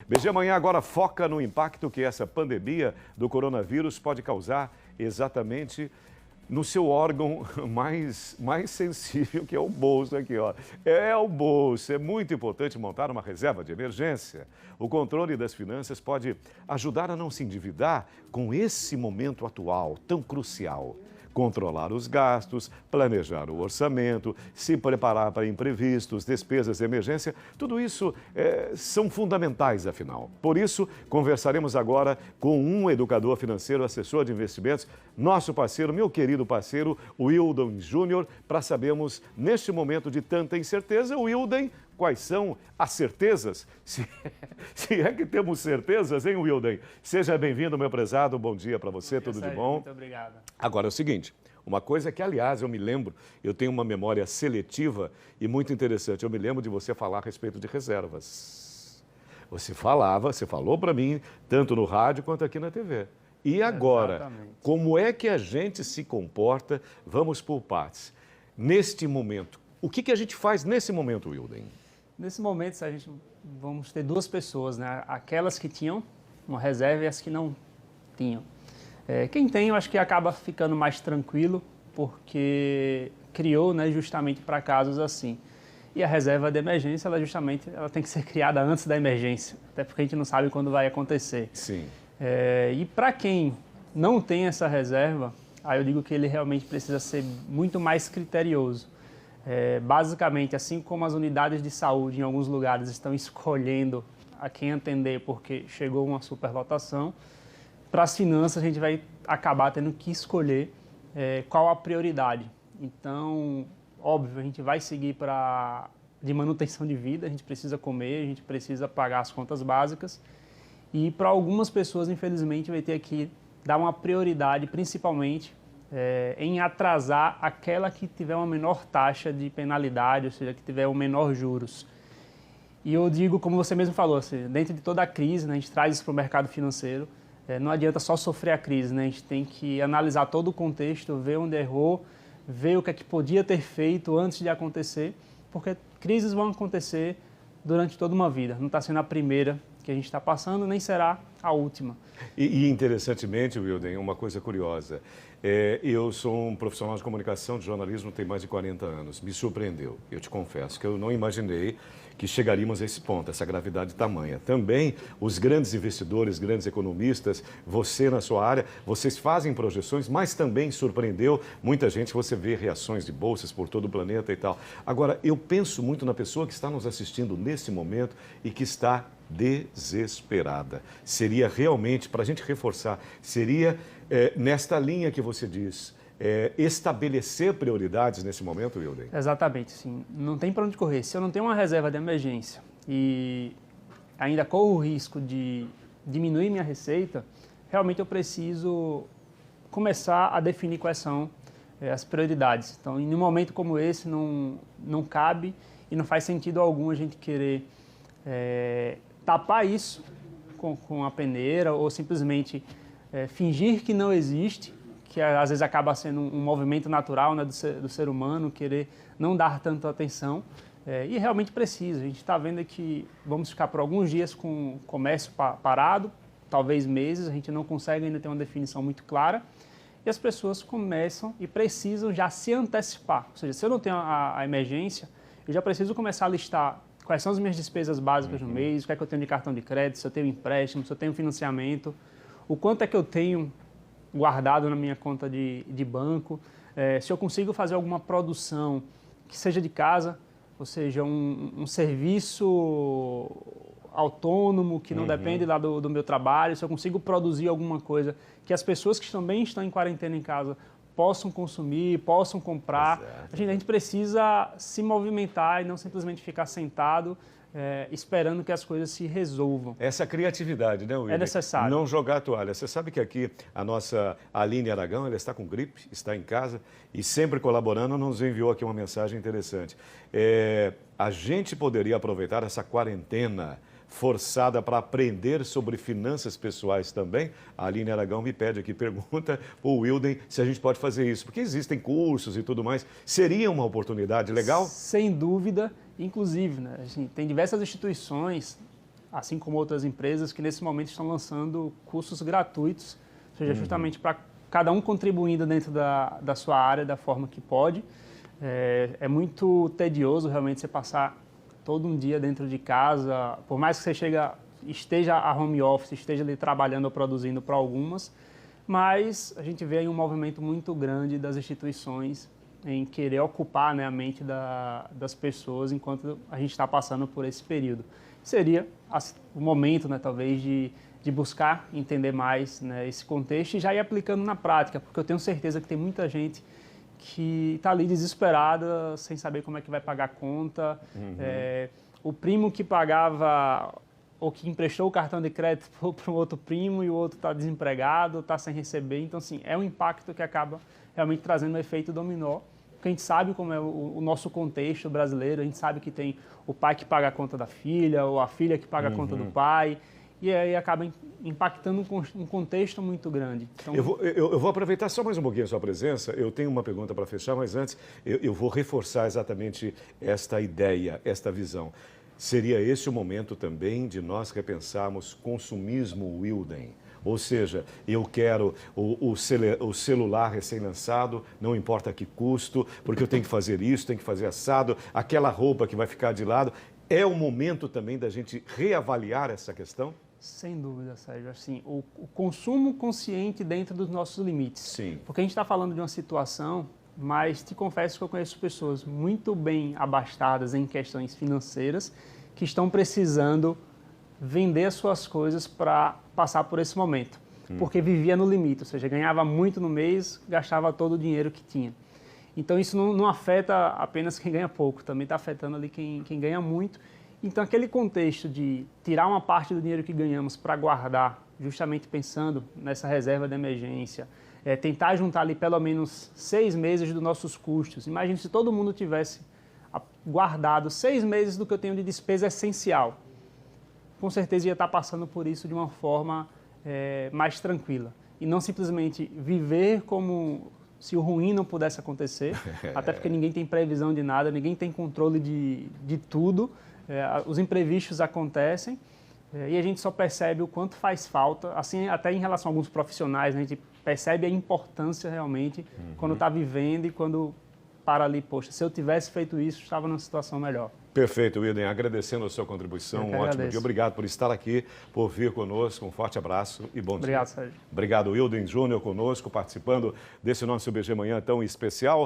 BG Manhã agora foca no impacto que essa pandemia do coronavírus pode causar exatamente no seu órgão mais sensível, que é o bolso aqui, ó. É o bolso. É muito importante montar uma reserva de emergência. O controle das finanças pode ajudar a não se endividar com esse momento atual tão crucial. Controlar os gastos, planejar o orçamento, se preparar para imprevistos, despesas de emergência, tudo isso são fundamentais, afinal. Por isso, conversaremos agora com um educador financeiro, assessor de investimentos, nosso parceiro, meu querido parceiro, Wilden Júnior, para sabermos, neste momento de tanta incerteza, Wilden, quais são as certezas? Se é que temos certezas, hein, Wilden? Seja bem-vindo, meu prezado. Bom dia para você, tudo de bom? Muito obrigado. Agora é o seguinte, uma coisa que, aliás, eu me lembro, eu tenho uma memória seletiva e muito interessante. Eu me lembro de você falar a respeito de reservas. Você falou para mim, tanto no rádio quanto aqui na TV. E agora, Exatamente. Como é que a gente se comporta? Vamos por partes. Neste momento, o que a gente faz nesse momento, Wilden? Nesse momento, vamos ter duas pessoas, né? Aquelas que tinham uma reserva e as que não tinham. Quem tem, eu acho que acaba ficando mais tranquilo, porque criou, né, justamente para casos assim. E a reserva de emergência, ela tem que ser criada antes da emergência, até porque a gente não sabe quando vai acontecer. Sim. E para quem não tem essa reserva, aí eu digo que ele realmente precisa ser muito mais criterioso. Basicamente, assim como as unidades de saúde em alguns lugares estão escolhendo a quem atender porque chegou uma superlotação, para as finanças a gente vai acabar tendo que escolher qual a prioridade. Então, óbvio, a gente vai seguir de manutenção de vida, a gente precisa comer, a gente precisa pagar as contas básicas e para algumas pessoas, infelizmente, vai ter que dar uma prioridade, principalmente, em atrasar aquela que tiver uma menor taxa de penalidade, ou seja, que tiver um menor juros. E eu digo, como você mesmo falou, assim, dentro de toda a crise, né, a gente traz isso para o mercado financeiro, não adianta só sofrer a crise, né, a gente tem que analisar todo o contexto, ver onde errou, ver o que é que podia ter feito antes de acontecer, porque crises vão acontecer durante toda uma vida, não está sendo a primeira que a gente está passando, nem será a última. E interessantemente, Wilden, uma coisa curiosa, eu sou um profissional de comunicação, de jornalismo, tem mais de 40 anos. Me surpreendeu, eu te confesso, que eu não imaginei que chegaríamos a esse ponto, essa gravidade tamanha. Também os grandes investidores, grandes economistas, você na sua área, vocês fazem projeções, mas também surpreendeu muita gente, você vê reações de bolsas por todo o planeta e tal. Agora, eu penso muito na pessoa que está nos assistindo nesse momento e que está desesperada. Seria realmente, para a gente reforçar, seria nesta linha que você diz, estabelecer prioridades nesse momento, Wilden? Exatamente, sim. Não tem para onde correr. Se eu não tenho uma reserva de emergência e ainda corro o risco de diminuir minha receita, realmente eu preciso começar a definir quais são as prioridades. Então, em um momento como esse, não cabe e não faz sentido algum a gente querer tapar isso com a peneira ou simplesmente fingir que não existe, que às vezes acaba sendo um movimento natural, né, do ser humano, querer não dar tanta atenção, e realmente precisa. A gente está vendo que vamos ficar por alguns dias com o comércio parado, talvez meses, a gente não consegue ainda ter uma definição muito clara, e as pessoas começam e precisam já se antecipar. Ou seja, se eu não tenho a emergência, eu já preciso começar a listar quais são as minhas despesas básicas no mês, o que é que eu tenho de cartão de crédito, se eu tenho empréstimo, se eu tenho financiamento, o quanto é que eu tenho guardado na minha conta de banco, se eu consigo fazer alguma produção que seja de casa, ou seja, um serviço autônomo que não depende lá do meu trabalho, se eu consigo produzir alguma coisa que as pessoas que também estão em quarentena em casa possam consumir, possam comprar. A gente precisa se movimentar e não simplesmente ficar sentado esperando que as coisas se resolvam. Essa criatividade, né, Wilden? É necessário. Não jogar a toalha. Você sabe que aqui a nossa Aline Aragão, ela está com gripe, está em casa e sempre colaborando, nos enviou aqui uma mensagem interessante. A gente poderia aproveitar essa quarentena forçada para aprender sobre finanças pessoais também? A Aline Aragão me pede aqui, pergunta para o Wilden se a gente pode fazer isso, porque existem cursos e tudo mais. Seria uma oportunidade legal? Sem dúvida, inclusive, né? Tem diversas instituições assim como outras empresas que nesse momento estão lançando cursos gratuitos, ou seja, justamente para cada um contribuindo dentro da sua área da forma que pode. É muito tedioso realmente você passar todo um dia dentro de casa, por mais que você esteja a home office, esteja ali trabalhando ou produzindo para algumas, mas a gente vê aí um movimento muito grande das instituições em querer ocupar, né, a mente das pessoas enquanto a gente está passando por esse período. Seria o momento, né, talvez, de buscar entender mais, né, esse contexto e já ir aplicando na prática, porque eu tenho certeza que tem muita gente que está ali desesperada, sem saber como é que vai pagar a conta. O primo que pagava ou que emprestou o cartão de crédito para um outro primo e o outro está desempregado, está sem receber. Então, assim, é um impacto que acaba realmente trazendo um efeito dominó, porque a gente sabe como é o nosso contexto brasileiro, a gente sabe que tem o pai que paga a conta da filha, ou a filha que paga a conta do pai, e aí acaba impactando um contexto muito grande. Então, eu vou aproveitar só mais um pouquinho a sua presença. Eu tenho uma pergunta para fechar, mas antes eu vou reforçar exatamente esta ideia, esta visão. Seria esse o momento também de nós repensarmos consumismo Wilden? Ou seja, eu quero o celular recém-lançado, não importa que custo, porque eu tenho que fazer isso, tenho que fazer assado, aquela roupa que vai ficar de lado. É o momento também da gente reavaliar essa questão? Sem dúvida, Sérgio. Assim, o consumo consciente dentro dos nossos limites. Sim. Porque a gente está falando de uma situação, mas te confesso que eu conheço pessoas muito bem abastadas em questões financeiras que estão precisando vender as suas coisas para passar por esse momento. Porque vivia no limite, ou seja, ganhava muito no mês, gastava todo o dinheiro que tinha. Então isso não afeta apenas quem ganha pouco, também está afetando ali quem ganha muito. Então aquele contexto de tirar uma parte do dinheiro que ganhamos para guardar, justamente pensando nessa reserva de emergência, tentar juntar ali pelo menos 6 meses dos nossos custos. Imagine se todo mundo tivesse guardado 6 meses do que eu tenho de despesa essencial. Com certeza ia estar passando por isso de uma forma mais tranquila. E não simplesmente viver como se o ruim não pudesse acontecer, até porque ninguém tem previsão de nada, ninguém tem controle de tudo, os imprevistos acontecem e a gente só percebe o quanto faz falta, assim até em relação a alguns profissionais, a gente percebe a importância realmente quando está vivendo e quando para ali, poxa, se eu tivesse feito isso, estava numa situação melhor. Perfeito, Wilden. Agradecendo a sua contribuição, um ótimo dia. Obrigado por estar aqui, por vir conosco. Um forte abraço e bom dia. Obrigado, Sérgio. Obrigado, Wilden Júnior, conosco, participando desse nosso BG Manhã tão especial.